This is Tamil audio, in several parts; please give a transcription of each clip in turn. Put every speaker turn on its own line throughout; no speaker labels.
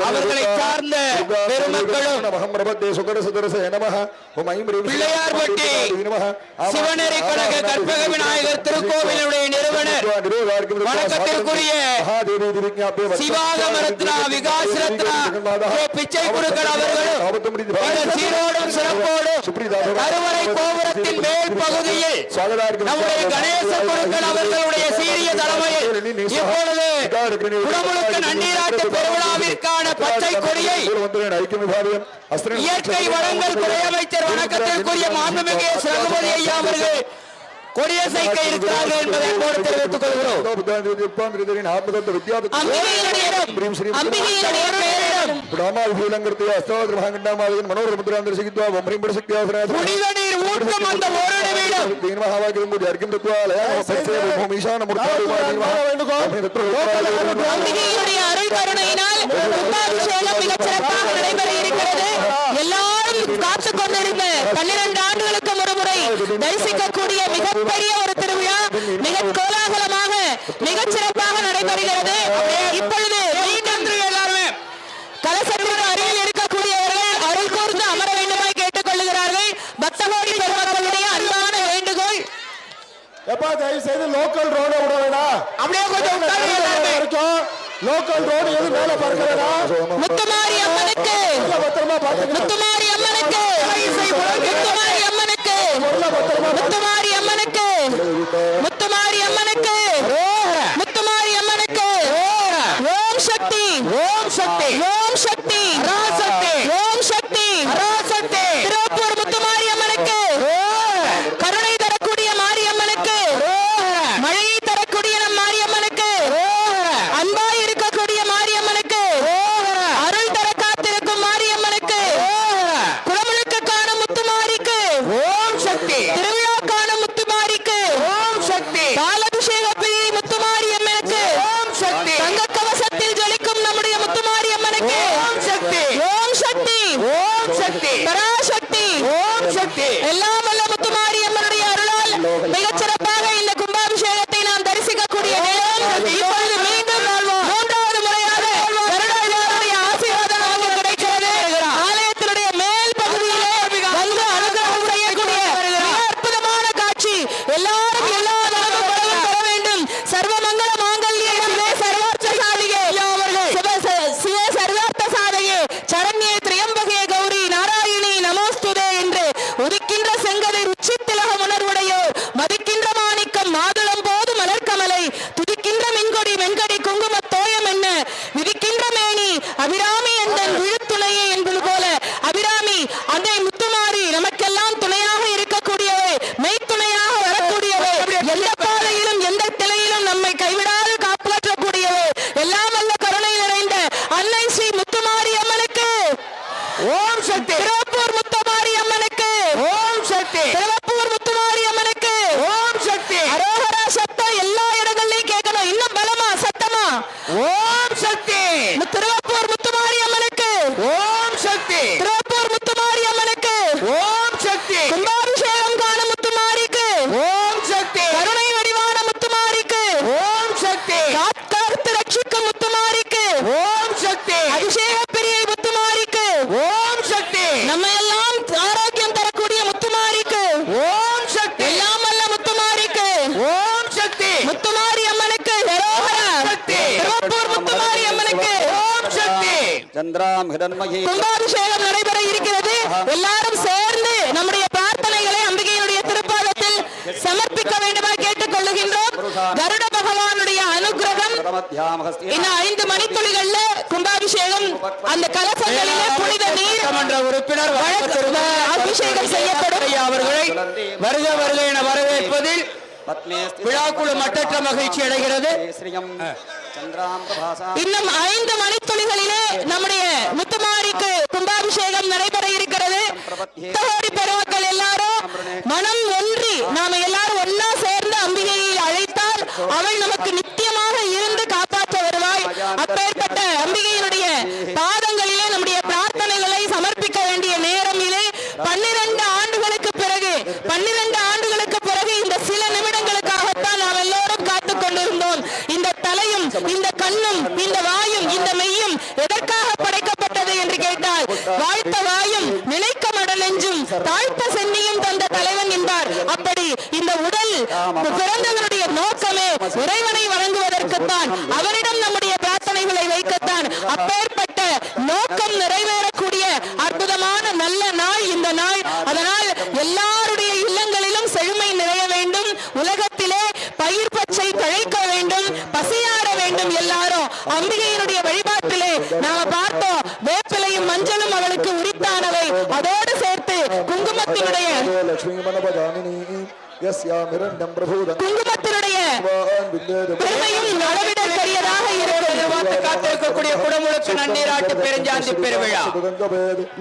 அவர்களை சார்ந்த பெருமக்களும் பிள்ளையார்பட்டி சிவநெறி கழக கற்பக விநாயகர் திருக்கோவிலுடைய நிறுவனர் வணக்கத்திற்குரிய சிவாகம ரத்னா விகாஸ் ரத்னா பிச்சை குருக்கள் அவர்களும் சீரோடும் சிறப்போடும் கருவறை கோபுரத்தின் மேல் பகுதியில் நம்முடைய கணேச குருக்கள் அவர்களுடைய சீரிய தலைமையில் இப்பொழுது குடமுழுக்க நன்னீராட்டு பெருவிழாவிற்கான பச்சை கொடியை இயற்கை வளங்கள் துறை அமைச்சர் வணக்கத்திற்குரிய மாண்புமிகு ரகுபதி ஐயா அவர்கள் கொடியசைக்க இருக்கிறார்கள் என்பதை போடு தெரிவித்துக் கொள்கிறோம். எல்லாரும் காத்துக் கொண்டிருந்த 12 ஆண்டுகளுக்கு ஒருமுறை தரிசிக்கக்கூடிய மிகப்பெரிய ஒரு திருவிழா மிக கோலாகலமாக மிகச் சிறப்பாக நடைபெறுகிறது. இப்பொழுது எல்லாருமே கலசத்திற்கு அருகில் இருக்கக்கூடியவர்கள் அருள் கூர்ந்து அமர வேண்டுமாய் கேட்டுக் கொள்ளுகிறார்கள். பக்தகோடி பெருமக்களுடைய அன்பான வேண்டுகோள்.
தயவு செய்து லோக்கல் ரோட விட வேண்டாம், அப்படியே கொஞ்சம் லோக்கல் ரோடு எது மேல பார்க்கிறதா
முத்துமாரி அம்மனுக்கு முத்துமாரி அம்மனுக்கு முத்துமாரி அம்மனுக்கு முத்துமாரி அம்மனுக்கு முத்துமாரி அம்மனுக்கு முத்துமாரி அம்மனுக்கு ஓம் சக்தி ஓம் சக்தி ஓம் சக்தி பராசக்தி ஓம் சக்தி பராசக்தி திருப்பூர் முத்துமாரி அம்மனுக்கு கருணை தரக்கூடிய மாரியம்மனுக்கு மழையை தரக்கூடிய நம் மாரியம்மனுக்கு அன்பாய் இருக்கக்கூடிய மாரியம்மனுக்கு அருள் தர காத்திருக்கும் மாரியம்மனுக்கு குடமுழுக்க காணும் முத்துமாரிக்கு ஓம் சக்தி திருவிழா காணும் முத்துமாரிக்கு ஓம் சக்தி பாலாபிஷேக பிரியை முத்துமாரி அம்மனுக்கு ஓம் சக்தி தங்க கவசத்தில் ஜொலிக்கும் நம்முடைய முத்துமாரி அம்மனுக்கு ஓம் சக்தி ஓம் சக்தி ஓம் சக்தி பராசக்தி ஓம் சக்தி எல்லாம் வல்ல முத்துமாரி அம்மனுடைய அருளால் மிகச் சிறப்பாக இந்த கும்பாபிஷேகத்தை நாம் தரிசிக்கக்கூடிய நேரம் இப்பொழுது மீண்டும் மூன்றாவது முறையாக வருடாயுடைய ஆசீர்வாதம் நமக்கு கிடைக்கிறது. ஆலயத்தினுடைய மேல் பகுதியிலே வந்து அனுகிரகம் செய்யக்கூடிய அற்புதமான காட்சி. எல்லாரும் எல்லா நலமும் பெற வேண்டும். சர்வ மங்கள மாங்கல்யே சிவே சர்வார்த்த சாதிகே சிவே சர்வார்த்த சாதிகே சரண்யே திரியம்பகே கௌரி நாராயணி நமோஸ்துதே என்று உதிக்கின்ற செங்கதிர் உச்சித்திலக உணர்வுடையோர் மதிக்கின்ற மாணிக்கம் மாதுளம் போது மலர்கமலை துதிக்கின்ற மின்கொடி வெண்கடி குங்கும தோயம் என்ன விதிக்கின்ற மேனி அபிராமி எந்தன் விழுத்துணையே என்பது போல அபிராமி அந்த முத்துமாரி நமக்கெல்லாம் துணையாக இருக்கக்கூடியவை மெய்த்துணையாக வரக்கூடியவை எந்த பாதையிலும் எந்த திலையிலும் நம்மை கைவிடாது காப்பாற்றக்கூடியவை எல்லாம் வல்ல கருணை நிறைந்த அன்னை ஸ்ரீ முத்துமாரி அம்மனுக்கு ஓம் சக்தி திருப்பூர் முத்துமாரி அம்மனுக்கு ஓம் சக்தி திருப்பூர் முத்துமாரி அம்மனுக்கு ஓம் சக்தி அரோகரா சத்தம் எல்லா இடங்கள்லயும் கேட்கணும். இன்னும் பலமா சத்தமா ஓம் சக்தி திருப்பூர் முத்துமாரி அம்மனுக்கு ஓம் சக்தி திருப்பூர் முத்துமாரி அம்மனுக்கு ஓம் சக்தி கும்பாபிஷேகம் காணும் முத்துமாரிக்கு ஓம் சக்தி கருணை வடிவான முத்துமாரிக்கு ஓம் சக்தி காத்து ரட்சிக்கும் முத்துமாரிக்கு ஓம் சக்தி அபிஷேக பிரியை முத்துமாரிக்கு ஓம் சக்தி நம்ம எல்லாம் ஆரோக்கியம் தரக்கூடிய முத்துமாரிக்கு ஓம் சக்தி எல்லாம் வல்ல முத்துமாரிக்கு ஓம் சக்தி முத்துமாரி அம்மனுக்கு திருப்பூர் முத்துமாரி அம்மனுக்கு ஓம் சக்தி கும்பாபிஷேகம் நடைபெற இருக்கிறது. எல்லாரும் சேர்ந்து நம்முடைய பிரார்த்தனைகளை அம்பிகையினுடைய திருப்பாதத்தில் சமர்ப்பிக்க வேண்டுமா கேட்டுக் கொள்ளுகின்றோம். கருட பகவானுடைய அனுகிரகம் இன்னும் 5 மணித்துளிகள்ல கும்பாபிஷேகம் அந்த கலசங்களிலே புனித நீர் உறுப்பினர் அபிஷேகம் செய்யப்படும். அவர்களை வருக வருக என வரவேற்பதில் விழாக்குழு மட்டற்ற மகிழ்ச்சி அடைகிறது. இன்னும் 5 மணித்துளிகளிலே நம்முடைய முத்துமாரிக்கு கும்பாபிஷேகம் நடைபெற இருக்கிறது. பெருமக்கள் எல்லாரும் மனம் ஒன்றி நாம எல்லாரும் ஒன்னா சேர்ந்து அம்பிகையை அழைத்தால் அவள் நமக்கு நித்தியமாக இருந்து காப்பாற்ற வருவாள். அப்பேற்பட்ட அம்பிகையினுடைய பாதங்களிலே நம்முடைய பிரார்த்தனைகளை சமர்ப்பிக்க வேண்டிய நேரமிலே 12 ஆண்டுகளுக்கு பிறகு 12 ஆண்டுகளுக்கு பிறகு இந்த சில நிமிடங்களுக்காகத்தான் நாம் எல்லோரும் காத்துக் கொண்டிருந்தோம். இந்த தலையும் இந்த கண்ணும் இந்த வாயும் இந்த மெய்யும் எதற்காக படைக்கப்பட்டது என்று கேட்டால் வாழ்த்த வாயும் நிலைக்க மடலெஞ்சும் தாழ்த்த சென்னியும் தந்த தலைவன் என்பார். அப்படி இந்த உடல் பிறந்தவனுடைய நோக்கமே இறைவனை வழங்குவதற்குத்தான், அவரிடம் நம்முடைய பிரார்த்தனைகளை வைக்கத்தான். அப்பேற்பட்ட நோக்கம் நிறைவேறக்கூடிய அற்புதமான நல்ல நாள் இந்த நாள். அதனால் எல்லாருடைய இல்லங்களிலும் செழுமை நிறைய வேண்டும், உலகத்திலே பயிர் பச்சை தழைக்க வேண்டும், பசியாட வேண்டும். எல்லாரும் அம்பிகையினுடைய வழிபாட்டிலே நாம பார்த்தோம், வேப்பிலையும் மஞ்சளும் அவளுக்கு உரித்தானவை. அதோடு சேர்த்து குங்குமத்தினுடைய குங்குமத்தினுடைய பெருமையும் அளவிடற்கரியதாக இருக்கிறது.
காத்திருக்கக்கூடிய குடமுழுக்கு நன்னீராட்டு பெருஞ்சாந்தி பெருவிழா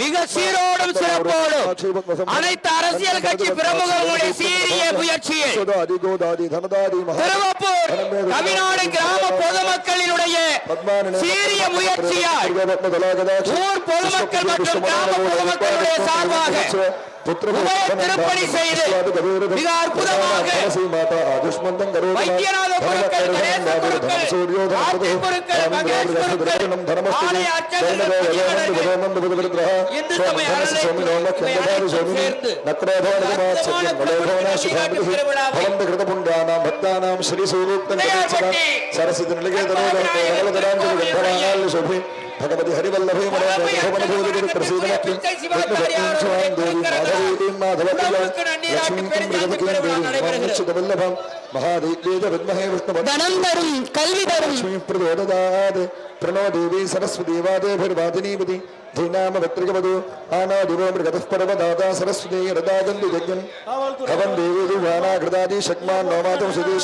மிக சீரோடும் சிறப்போடும் அனைத்து அரசியல் கட்சி பிரமுகர்களுடைய சீரிய முயற்சியில் திருவப்பூர் தமிழ்நாடு கிராம பொதுமக்களினுடைய சீரிய முயற்சியால் ஊர் பொதுமக்கள் மற்றும் கிராம பொதுமக்களுடைய சார்பாக திருப்பணி செய்து மிக அற்புதமாக வைத்தியநாத குருக்கள், கணேச குருக்கள், ஆர்த்தி குருக்கள், மகேஷ் குருக்கள், ஆலய அர்ச்சகர்கள், இந்து சமய அறநிலையத்துறை அனைவரும் சேர்ந்து
சரஸ்வதி நிலைய भगवती हरिवल्लभे प्रणो देवी सरस्वती वादेभिर्वादिनीवती धीनाम भद्रिकवधू आना दिवो मृगतः पर्वदाता सरस्वती रदागन्धि यज्ञम् भवन् देवी दुर्वाणा कृतादि शक्मान् नवमातम् सुदेश्वर